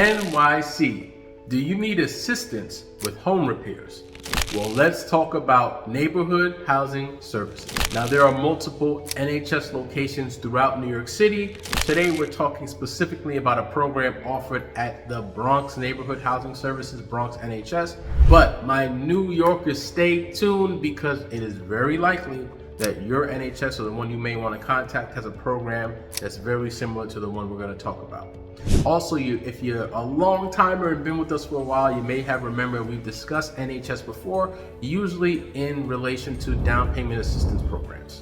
NYC. Do you need assistance with home repairs? Well, let's talk about neighborhood housing services. Now, there are multiple NHS locations throughout New York City. Today, we're talking specifically about a program offered at the Bronx Neighborhood Housing Services, Bronx NHS. But my New Yorkers, stay tuned because it is very likely that your NHS or the one you may want to contact has a program that's very similar to the one we're going to talk about. Also, if you're a long timer and been with us for a while, you may have remembered we've discussed NHS before, usually in relation to down payment assistance programs.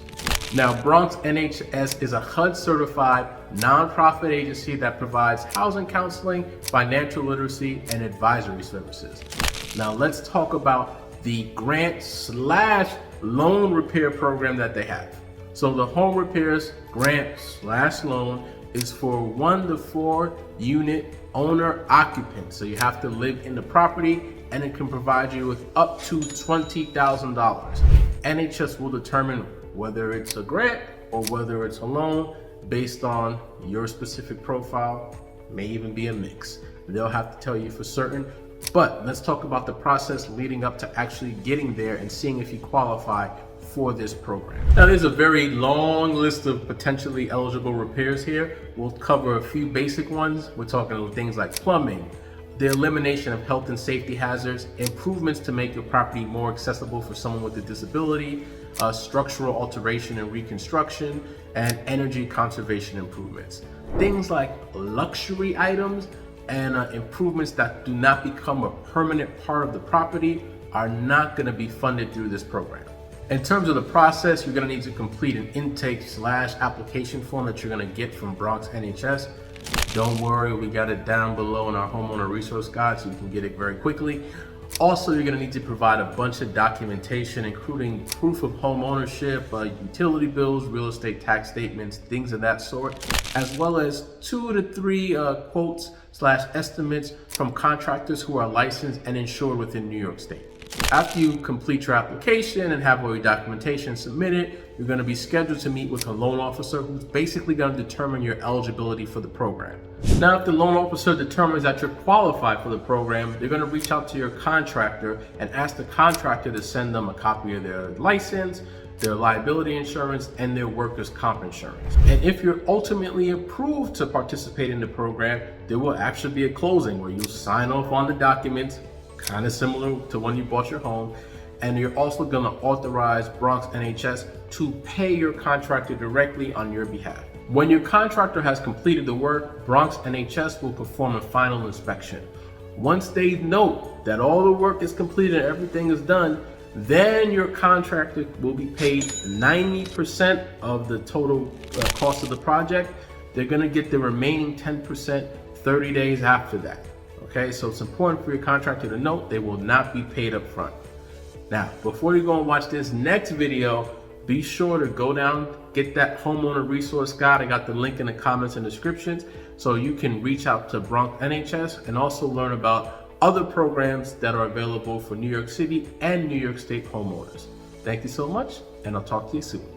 Now, Bronx NHS is a HUD-certified nonprofit agency that provides housing counseling, financial literacy, and advisory services. Now, let's talk about the grant/loan repair program that they have. So the home repairs grant/loan is for 1 to 4 unit owner occupants. So you have to live in the property, and it can provide you with up to $20,000. NHS will determine whether it's a grant or whether it's a loan based on your specific profile, may even be a mix. They'll have to tell you for certain. But let's talk about the process leading up to actually getting there and seeing if you qualify for this program. Now, there's a very long list of potentially eligible repairs here. We'll cover a few basic ones. We're talking things like plumbing, the elimination of health and safety hazards, improvements to make your property more accessible for someone with a disability, structural alteration and reconstruction, and energy conservation improvements. Things like luxury items and improvements that do not become a permanent part of the property are not going to be funded through this program. In terms of the process, you're going to need to complete an intake/application form that you're going to get from Bronx NHS. Don't worry, we got it down below in our homeowner resource guide so you can get it very quickly. Also, you're going to need to provide a bunch of documentation, including proof of home ownership, utility bills, real estate tax statements, things of that sort, as well as 2 to 3 quotes/estimates from contractors who are licensed and insured within New York State. After you complete your application and have all your documentation submitted, you're going to be scheduled to meet with a loan officer who's basically going to determine your eligibility for the program. Now, if the loan officer determines that you're qualified for the program, they're going to reach out to your contractor and ask the contractor to send them a copy of their license, their liability insurance, and their workers' comp insurance. And if you're ultimately approved to participate in the program, there will actually be a closing where you'll sign off on the documents, kind of similar to when you bought your home, and you're also going to authorize Bronx NHS to pay your contractor directly on your behalf. When your contractor has completed the work, Bronx NHS will perform a final inspection. Once they note that all the work is completed and everything is done, then your contractor will be paid 90% of the total cost of the project. They're going to get the remaining 10% 30 days after that. Okay, so it's important for your contractor to note they will not be paid up front. Now, before you go and watch this next video, be sure to go down, get that homeowner resource guide. I got the link in the comments and descriptions so you can reach out to Bronx NHS and also learn about other programs that are available for New York City and New York State homeowners. Thank you so much, and I'll talk to you soon.